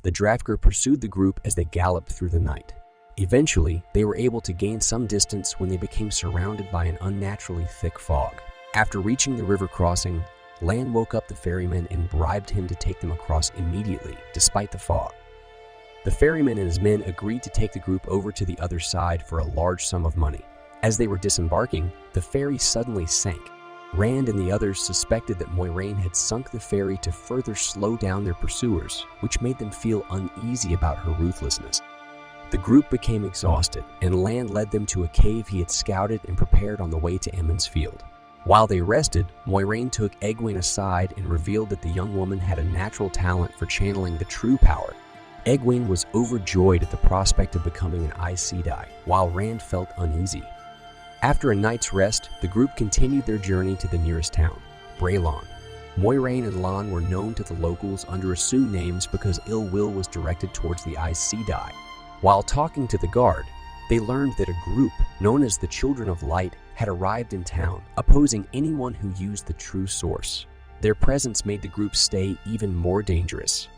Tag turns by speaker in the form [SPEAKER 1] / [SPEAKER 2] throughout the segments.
[SPEAKER 1] The Drafker pursued the group as they galloped through the night. Eventually, they were able to gain some distance when they became surrounded by an unnaturally thick fog. After reaching the river crossing, Lan woke up the ferryman and bribed him to take them across immediately, despite the fog. The ferryman and his men agreed to take the group over to the other side for a large sum of money. As they were disembarking, the ferry suddenly sank. Rand and the others suspected that Moiraine had sunk the ferry to further slow down their pursuers, which made them feel uneasy about her ruthlessness. The group became exhausted, and Lan led them to a cave he had scouted and prepared on the way to Emond's Field. While they rested, Moiraine took Egwene aside and revealed that the young woman had a natural talent for channeling the true power. Egwene was overjoyed at the prospect of becoming an Aes Sedai, while Rand felt uneasy. After a night's rest, the group continued their journey to the nearest town, Baerlon. Moiraine and Lan were known to the locals under assumed names because ill will was directed towards the Aes Sedai. While talking to the guard, they learned that a group known as the Children of Light had arrived in town, opposing anyone who used the true source. Their presence made the group's stay even more dangerous.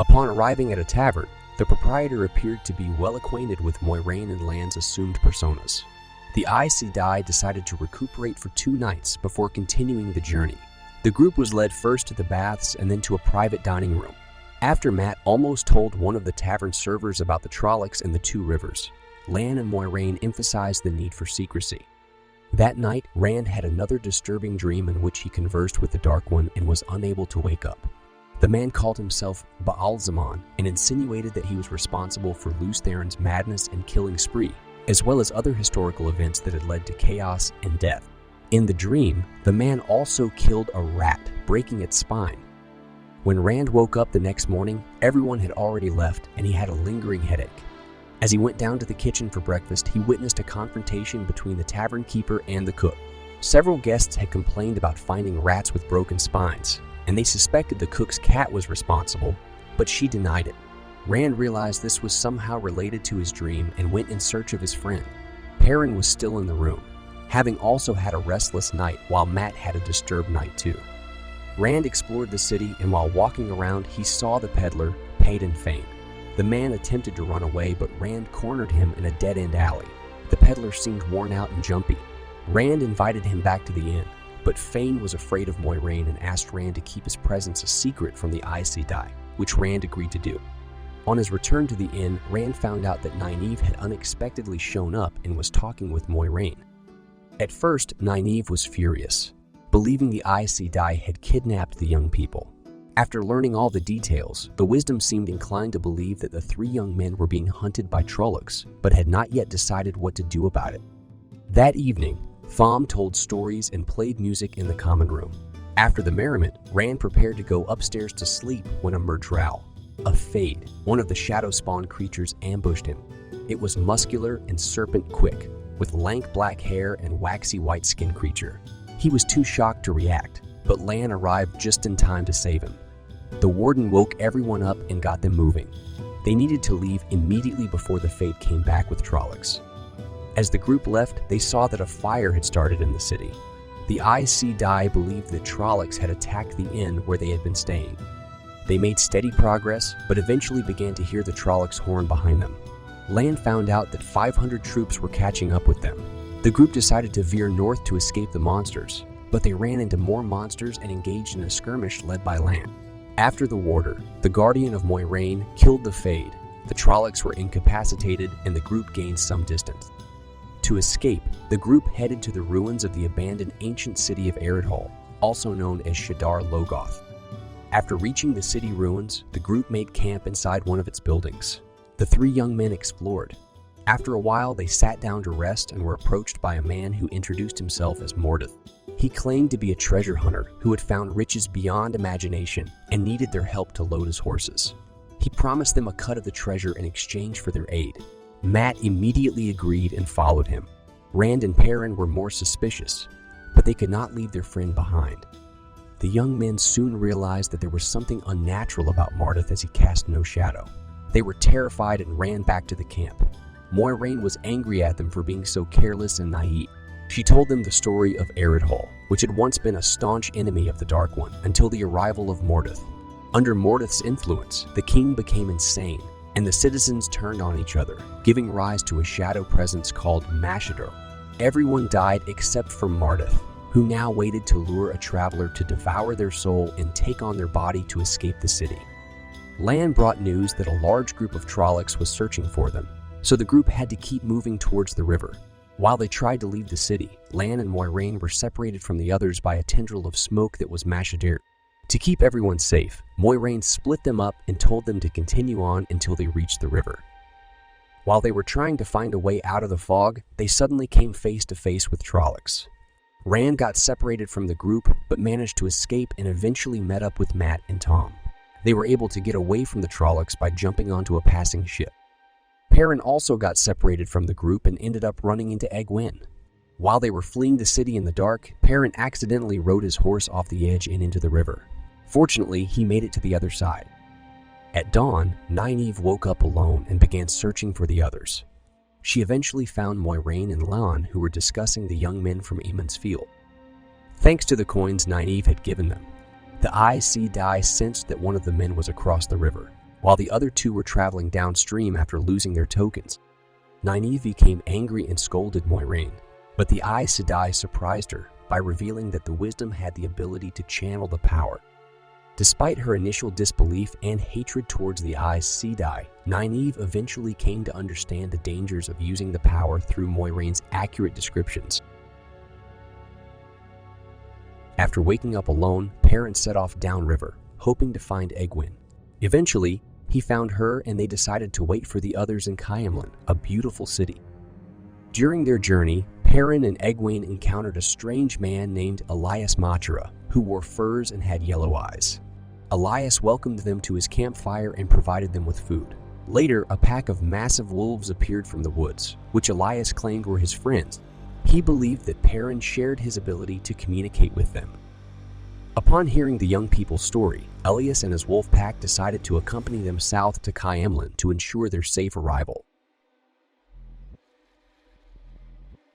[SPEAKER 1] Upon arriving at a tavern, the proprietor appeared to be well acquainted with Moiraine and Lan's assumed personas. The Aes Sedai decided to recuperate for 2 nights before continuing the journey. The group was led first to the baths and then to a private dining room. After Mat almost told one of the tavern servers about the Trollocs and the 2 rivers, Lan and Moiraine emphasized the need for secrecy. That night, Rand had another disturbing dream in which he conversed with the Dark One and was unable to wake up. The man called himself Baalzamon and insinuated that he was responsible for Lews Therin's madness and killing spree, as well as other historical events that had led to chaos and death. In the dream, the man also killed a rat, breaking its spine. When Rand woke up the next morning, everyone had already left and he had a lingering headache. As he went down to the kitchen for breakfast, he witnessed a confrontation between the tavern keeper and the cook. Several guests had complained about finding rats with broken spines, and they suspected the cook's cat was responsible, but she denied it. Rand realized this was somehow related to his dream and went in search of his friend. Perrin was still in the room, having also had a restless night while Mat had a disturbed night too. Rand explored the city, and while walking around, he saw the peddler, Paden Fane. The man attempted to run away, but Rand cornered him in a dead-end alley. The peddler seemed worn out and jumpy. Rand invited him back to the inn, but Fane was afraid of Moiraine and asked Rand to keep his presence a secret from the Aes Sedai, which Rand agreed to do. On his return to the inn, Rand found out that Nynaeve had unexpectedly shown up and was talking with Moiraine. At first, Nynaeve was furious, believing the Aes Sedai had kidnapped the young people. After learning all the details, the Wisdom seemed inclined to believe that the 3 young men were being hunted by Trollocs, but had not yet decided what to do about it. That evening, Thom told stories and played music in the common room. After the merriment, Rand prepared to go upstairs to sleep when a Murdral, a Fade, one of the shadow spawn creatures, ambushed him. It was muscular and serpent quick, with lank black hair and waxy white skin creature. He was too shocked to react, but Lan arrived just in time to save him. The warden woke everyone up and got them moving. They needed to leave immediately before the Fade came back with Trollocs. As the group left, they saw that a fire had started in the city. The Aes Sedai believed that Trollocs had attacked the inn where they had been staying. They made steady progress, but eventually began to hear the Trollocs' horn behind them. Lan found out that 500 troops were catching up with them. The group decided to veer north to escape the monsters, but they ran into more monsters and engaged in a skirmish led by Lan. After the warder, the guardian of Moiraine, killed the Fade, the Trollocs were incapacitated and the group gained some distance. To escape, the group headed to the ruins of the abandoned ancient city of Eredhol, also known as Shadar Logoth. After reaching the city ruins, the group made camp inside one of its buildings. The 3 young men explored. After a while, they sat down to rest and were approached by a man who introduced himself as Mordeth. He claimed to be a treasure hunter who had found riches beyond imagination and needed their help to load his horses. He promised them a cut of the treasure in exchange for their aid. Mat immediately agreed and followed him. Rand and Perrin were more suspicious, but they could not leave their friend behind. The young men soon realized that there was something unnatural about Mordeth as he cast no shadow. They were terrified and ran back to the camp. Moiraine was angry at them for being so careless and naive. She told them the story of Eredhol, which had once been a staunch enemy of the Dark One until the arrival of Mordeth. Under Mordeth's influence, the king became insane, and the citizens turned on each other, giving rise to a shadow presence called Shadar. Everyone died except for Mordeth, who now waited to lure a traveler to devour their soul and take on their body to escape the city. Lan brought news that a large group of Trollocs was searching for them, so the group had to keep moving towards the river. While they tried to leave the city, Lan and Moiraine were separated from the others by a tendril of smoke that was Shadar. To keep everyone safe, Moiraine split them up and told them to continue on until they reached the river. While they were trying to find a way out of the fog, they suddenly came face to face with Trollocs. Rand got separated from the group but managed to escape and eventually met up with Mat and Tom. They were able to get away from the Trollocs by jumping onto a passing ship. Perrin also got separated from the group and ended up running into Egwene. While they were fleeing the city in the dark, Perrin accidentally rode his horse off the edge and into the river. Fortunately, he made it to the other side. At dawn, Nynaeve woke up alone and began searching for the others. She eventually found Moiraine and Lan, who were discussing the young men from Aemon's Field. Thanks to the coins Nynaeve had given them, the Aes Sedai sensed that one of the men was across the river, while the other two were traveling downstream after losing their tokens. Nynaeve became angry and scolded Moiraine, but the Aes Sedai surprised her by revealing that the wisdom had the ability to channel the power. Despite her initial disbelief and hatred towards the Aes Sedai, Nynaeve eventually came to understand the dangers of using the power through Moiraine's accurate descriptions. After waking up alone, Perrin set off downriver, hoping to find Egwene. Eventually, he found her and they decided to wait for the others in Caemlyn, a beautiful city. During their journey, Perrin and Egwene encountered a strange man named Elias Machera, who wore furs and had yellow eyes. Elias welcomed them to his campfire and provided them with food. Later, a pack of massive wolves appeared from the woods, which Elias claimed were his friends. He believed that Perrin shared his ability to communicate with them. Upon hearing the young people's story, Elias and his wolf pack decided to accompany them south to Caemlyn to ensure their safe arrival.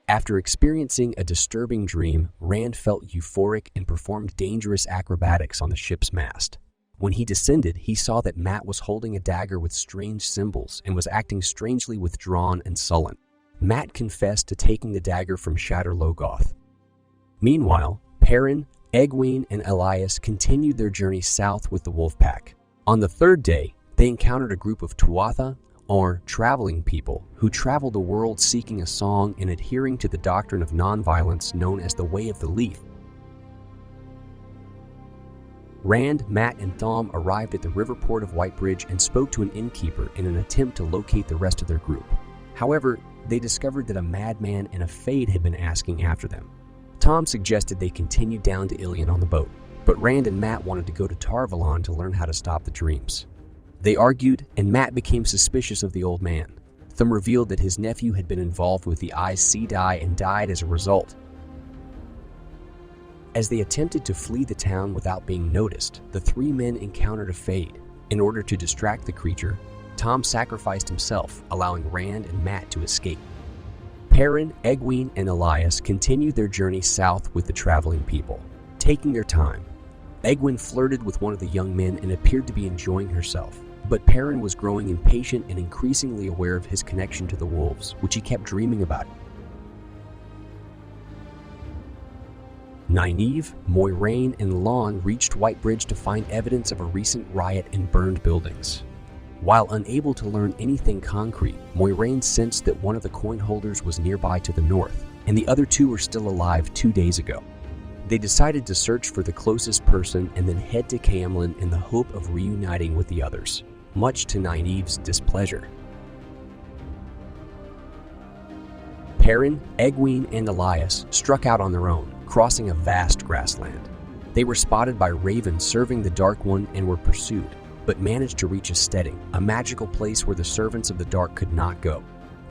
[SPEAKER 1] After experiencing a disturbing dream, Rand felt euphoric and performed dangerous acrobatics on the ship's mast. When he descended, he saw that Mat was holding a dagger with strange symbols and was acting strangely withdrawn and sullen. Mat confessed to taking the dagger from Shadar Logoth. Meanwhile, Perrin, Egwene, and Elias continued their journey south with the wolf pack. On the third day, they encountered a group of Tuatha, or traveling people, who travel the world seeking a song and adhering to the doctrine of nonviolence known as the Way of the Leaf. Rand, Mat, and Thom arrived at the river port of Whitebridge and spoke to an innkeeper in an attempt to locate the rest of their group. However, they discovered that a madman and a Fade had been asking after them. Thom suggested they continue down to Ilion on the boat, but Rand and Mat wanted to go to Tarvalon to learn how to stop the dreams. They argued, and Mat became suspicious of the old man. Thom revealed that his nephew had been involved with the Aes Sedai and died as a result. As they attempted to flee the town without being noticed, the three men encountered a Fade. In order to distract the creature, Thom sacrificed himself, allowing Rand and Mat to escape. Perrin, Egwene, and Elias continued their journey south with the traveling people, taking their time. Egwene flirted with one of the young men and appeared to be enjoying herself, but Perrin was growing impatient and increasingly aware of his connection to the wolves, which he kept dreaming about. Nynaeve, Moiraine, and Lan reached Whitebridge to find evidence of a recent riot and burned buildings. While unable to learn anything concrete, Moiraine sensed that one of the coin holders was nearby to the north, and the other two were still alive 2 days ago. They decided to search for the closest person and then head to Caemlyn in the hope of reuniting with the others, much to Nynaeve's displeasure. Perrin, Egwene, and Elias struck out on their own, crossing a vast grassland. They were spotted by ravens serving the Dark One and were pursued, but managed to reach a steading, a magical place where the servants of the dark could not go.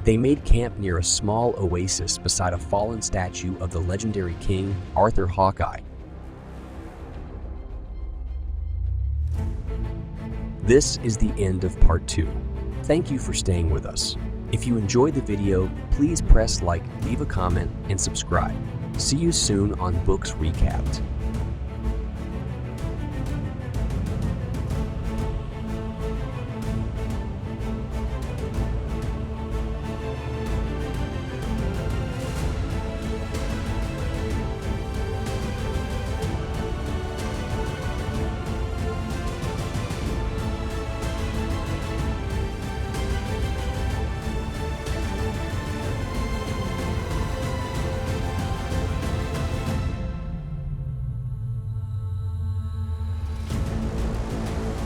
[SPEAKER 1] They made camp near a small oasis beside a fallen statue of the legendary king, Arthur Hawkeye. This is the end of part 2. Thank you for staying with us. If you enjoyed the video, please press like, leave a comment, and subscribe. See you soon on Books Recapped.